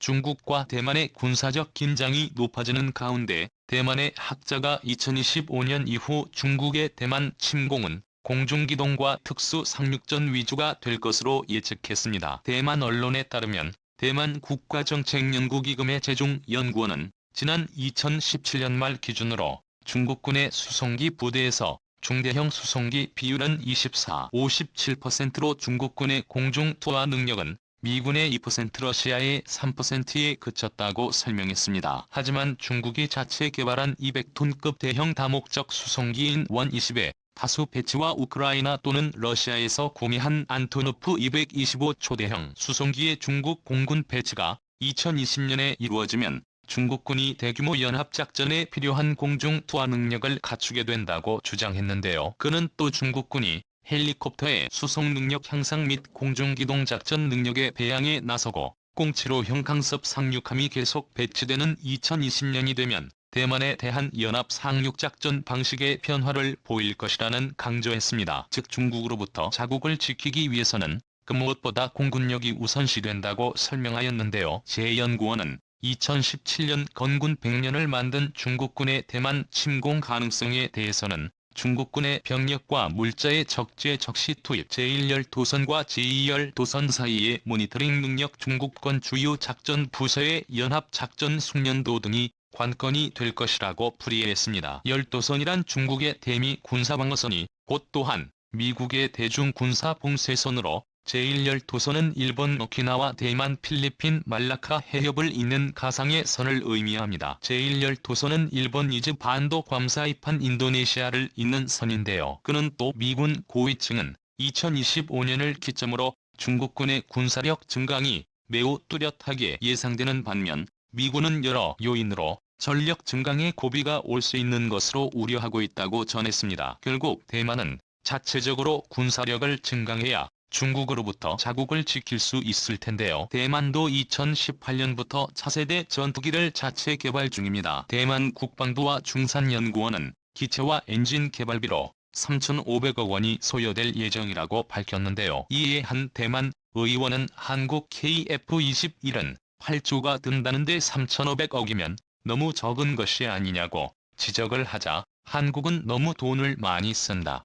중국과 대만의 군사적 긴장이 높아지는 가운데 대만의 학자가 2025년 이후 중국의 대만 침공은 공중기동과 특수 상륙전 위주가 될 것으로 예측했습니다. 대만 언론에 따르면 대만 국가정책연구기금의 재중연구원은 지난 2017년 말 기준으로 중국군의 수송기 부대에서 중대형 수송기 비율은 54-57%로 중국군의 공중 투하 능력은 미군의 2% 러시아의 3%에 그쳤다고 설명했습니다. 하지만 중국이 자체 개발한 200톤급 대형 다목적 수송기인 원-20의 다수 배치와 우크라이나 또는 러시아에서 구매한 안토노프 225 초대형 수송기의 중국 공군 배치가 2020년에 이루어지면 중국군이 대규모 연합작전에 필요한 공중 투하 능력을 갖추게 된다고 주장했는데요. 그는 또 중국군이 헬리콥터의 수송 능력 향상 및 공중기동작전 능력의 배양에 나서고 공치로형 강습 상륙함이 계속 배치되는 2020년이 되면 대만에 대한 연합 상륙작전 방식의 변화를 보일 것이라는 강조했습니다. 즉 중국으로부터 자국을 지키기 위해서는 그 무엇보다 공군력이 우선시된다고 설명하였는데요. 제 연구원은 2017년 건군 100년을 만든 중국군의 대만 침공 가능성에 대해서는 중국군의 병력과 물자의 적재적시 투입, 제1열 도선과 제2열 도선 사이의 모니터링 능력, 중국군 주요 작전 부서의 연합작전 숙련도 등이 관건이 될 것이라고 풀이했습니다. 열도선이란 중국의 대미 군사방어선이 곧 또한 미국의 대중군사 봉쇄선으로 제1열 도선은 일본 오키나와 대만 필리핀 말라카 해협을 잇는 가상의 선을 의미합니다. 제1열 도선은 일본 이즈 반도 괌 사이판 인도네시아를 잇는 선인데요. 그는 또 미군 고위층은 2025년을 기점으로 중국군의 군사력 증강이 매우 뚜렷하게 예상되는 반면 미군은 여러 요인으로 전력 증강의 고비가 올 수 있는 것으로 우려하고 있다고 전했습니다. 결국 대만은 자체적으로 군사력을 증강해야 중국으로부터 자국을 지킬 수 있을 텐데요. 대만도 2018년부터 차세대 전투기를 자체 개발 중입니다. 대만 국방부와 중산연구원은 기체와 엔진 개발비로 3,500억 원이 소요될 예정이라고 밝혔는데요. 이에 한 대만 의원은 한국 KF-21은 8조가 든다는데 3,500억이면 너무 적은 것이 아니냐고 지적을 하자 한국은 너무 돈을 많이 쓴다.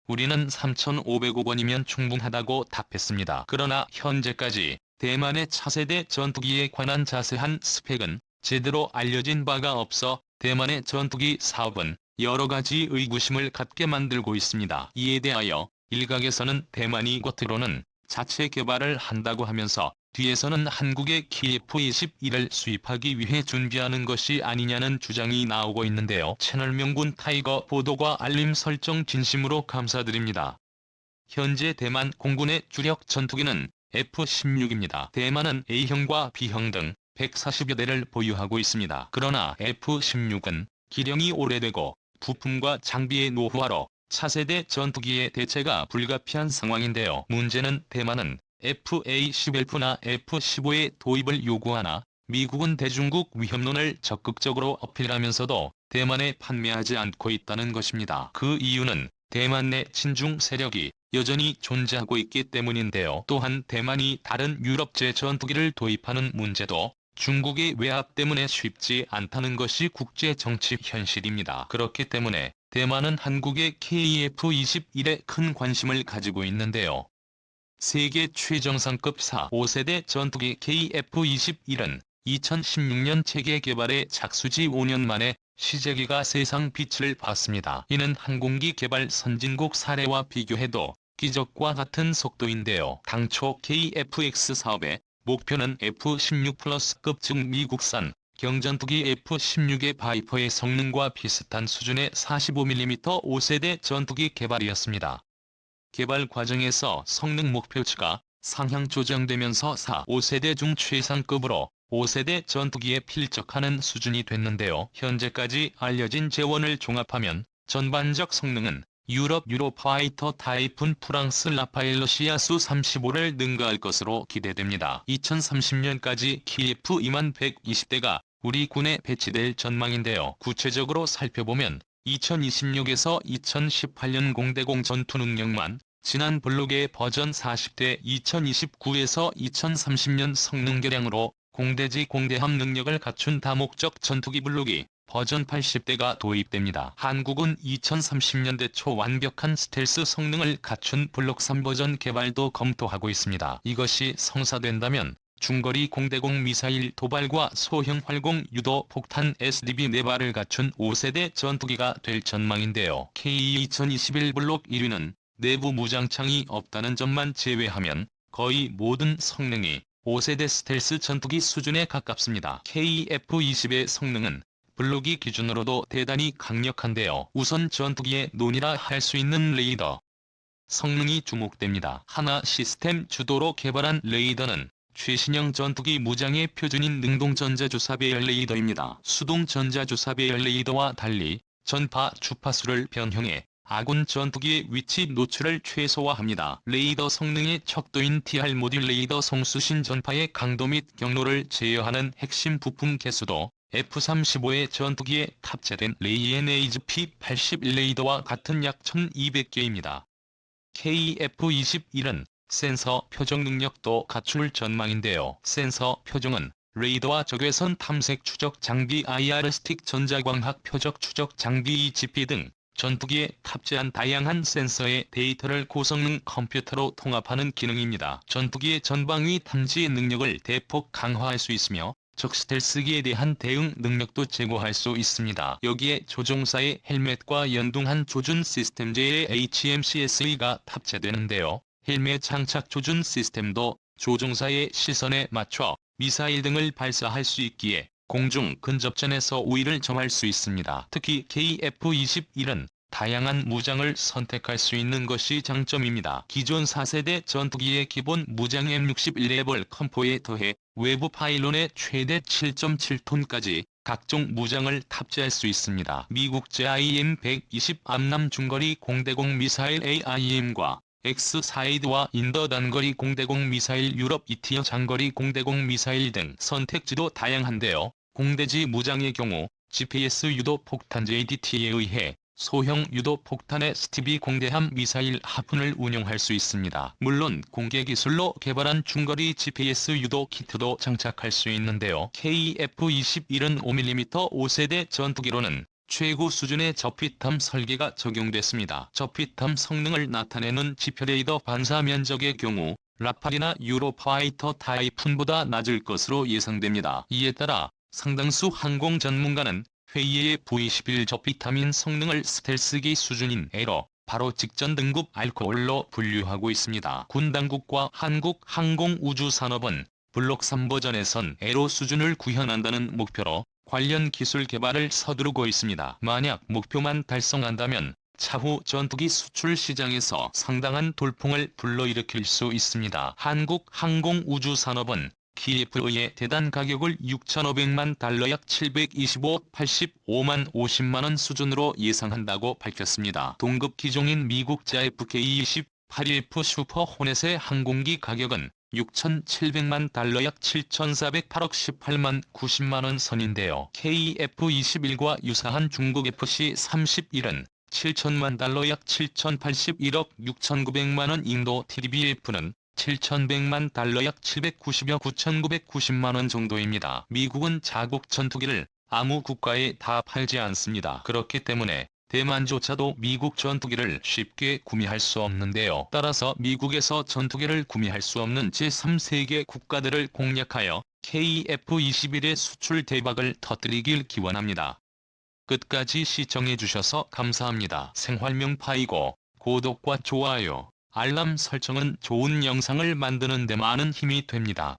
우리는 3,500억 원이면 충분하다고 답했습니다. 그러나 현재까지 대만의 차세대 전투기에 관한 자세한 스펙은 제대로 알려진 바가 없어 대만의 전투기 사업은 여러 가지 의구심을 갖게 만들고 있습니다. 이에 대하여 일각에서는 대만이 겉으로는 자체 개발을 한다고 하면서 뒤에서는 한국의 KF-21을 수입하기 위해 준비하는 것이 아니냐는 주장이 나오고 있는데요. 채널 명군 타이거 보도과 알림 설정 진심으로 감사드립니다. 현재 대만 공군의 주력 전투기는 F-16입니다. 대만은 A형과 B형 등 140여 대를 보유하고 있습니다. 그러나 F-16은 기령이 오래되고 부품과 장비의 노후화로 차세대 전투기의 대체가 불가피한 상황인데요. 문제는 대만은 FA-11나 F-15의 도입을 요구하나 미국은 대중국 위협론을 적극적으로 어필하면서도 대만에 판매하지 않고 있다는 것입니다. 그 이유는 대만 내 친중 세력이 여전히 존재하고 있기 때문인데요. 또한 대만이 다른 유럽제 전투기를 도입하는 문제도 중국의 외압 때문에 쉽지 않다는 것이 국제 정치 현실입니다. 그렇기 때문에 대만은 한국의 KF-21에 큰 관심을 가지고 있는데요. 세계 최정상급 5세대 전투기 KF-21은 2016년 체계 개발에 착수지 5년 만에 시제기가 세상 빛을 봤습니다. 이는 항공기 개발 선진국 사례와 비교해도 기적과 같은 속도인데요. 당초 KF-X 사업의 목표는 F-16 플러스급 즉 미국산 경전투기 F-16의 바이퍼의 성능과 비슷한 수준의 45mm 5세대 전투기 개발이었습니다. 개발 과정에서 성능 목표치가 상향 조정되면서 5세대 중 최상급으로 5세대 전투기에 필적하는 수준이 됐는데요. 현재까지 알려진 재원을 종합하면 전반적 성능은 유럽 유로파이터 타입은 프랑스 라파엘러 시아수 35를 능가할 것으로 기대됩니다. 2030년까지 KF-2만 120대가 우리 군에 배치될 전망인데요. 구체적으로 살펴보면 2026에서 2018년 공대공 전투능력만, 지난 블록의 버전 40대 2029에서 2030년 성능 개량으로 공대지 공대함 능력을 갖춘 다목적 전투기 블록이 버전 80대가 도입됩니다. 한국은 2030년대 초 완벽한 스텔스 성능을 갖춘 블록 3버전 개발도 검토하고 있습니다. 이것이 성사된다면 중거리 공대공 미사일 도발과 소형 활공 유도 폭탄 SDB 4발을 갖춘 5세대 전투기가 될 전망인데요. K2021 블록 1위는 내부 무장창이 없다는 점만 제외하면 거의 모든 성능이 5세대 스텔스 전투기 수준에 가깝습니다. KF-20의 성능은 블록이 기준으로도 대단히 강력한데요. 우선 전투기의 논이라 할 수 있는 레이더 성능이 주목됩니다. 하나 시스템 주도로 개발한 레이더는 최신형 전투기 무장의 표준인 능동 전자주사 배열 레이더입니다. 수동 전자주사 배열 레이더와 달리 전파 주파수를 변형해 아군 전투기의 위치 노출을 최소화합니다. 레이더 성능의 척도인 TR 모듈 레이더 송수신 전파의 강도 및 경로를 제어하는 핵심 부품 개수도 F-35의 전투기에 탑재된 레이엔에이즈 P-81 레이더와 같은 약 1200개입니다. KF-21은 센서 표적 능력도 갖출 전망인데요. 센서 표적은 레이더와 적외선 탐색 추적 장비 IR 스틱 전자광학 표적 추적 장비 EGP 등 전투기에 탑재한 다양한 센서의 데이터를 고성능 컴퓨터로 통합하는 기능입니다. 전투기의 전방위 탐지 능력을 대폭 강화할 수 있으며 적 스텔스기에 대한 대응 능력도 제고할 수 있습니다. 여기에 조종사의 헬멧과 연동한 조준 시스템제의 HMCSE가 탑재되는데요. 헬멧 장착 조준 시스템도 조종사의 시선에 맞춰 미사일 등을 발사할 수 있기에 공중 근접전에서 우위를 점할 수 있습니다. 특히 KF-21은 다양한 무장을 선택할 수 있는 것이 장점입니다. 기존 4세대 전투기의 기본 무장 M61 레벨 컴포에 더해 외부 파일론의 최대 7.7톤까지 각종 무장을 탑재할 수 있습니다. 미국제 IM-120 암남 중거리 공대공 미사일 AIM과 X-사이드와 인더 단거리 공대공 미사일 유럽 2티어 장거리 공대공 미사일 등 선택지도 다양한데요. 공대지 무장의 경우 GPS 유도 폭탄 JDT에 의해 소형 유도 폭탄의 STB 공대함 미사일 하푼을 운용할 수 있습니다. 물론 공개 기술로 개발한 중거리 GPS 유도 키트도 장착할 수 있는데요. KF-21은 5mm 5세대 전투기로는 최고 수준의 저피탐 설계가 적용됐습니다. 저피탐 성능을 나타내는 지표 레이더 반사 면적의 경우 라팔이나 유로파이터 타이푼보다 낮을 것으로 예상됩니다. 이에 따라 상당수 항공 전문가는 회의의 V11 저피탐인 성능을 스텔스기 수준인 에러, 바로 직전 등급 알코올로 분류하고 있습니다. 군 당국과 한국항공우주산업은 블록 3버전에선 에러 수준을 구현한다는 목표로 관련 기술 개발을 서두르고 있습니다. 만약 목표만 달성한다면 차후 전투기 수출 시장에서 상당한 돌풍을 불러일으킬 수 있습니다. 한국항공우주산업은 키예프의 대단 가격을 6,500만 달러 약 85만 50만 원 수준으로 예상한다고 밝혔습니다. 동급 기종인 미국 JFK-20 8F 슈퍼 호넷의 항공기 가격은 6,700만 달러 약 7,408억 18만 90만 원 선인데요. KF-21과 유사한 중국 FC-31은 7천만 달러 약 7,081억 6,900만 원 인도 TDBF는 7,100만 달러 약 790여 9,990만 원 정도입니다. 미국은 자국 전투기를 아무 국가에 다 팔지 않습니다. 그렇기 때문에 대만조차도 미국 전투기를 쉽게 구매할 수 없는데요. 따라서 미국에서 전투기를 구매할 수 없는 제3세계 국가들을 공략하여 KF-21의 수출 대박을 터뜨리길 기원합니다. 끝까지 시청해주셔서 감사합니다. 생활명 파이고 구독과 좋아요, 알람 설정은 좋은 영상을 만드는 데 많은 힘이 됩니다.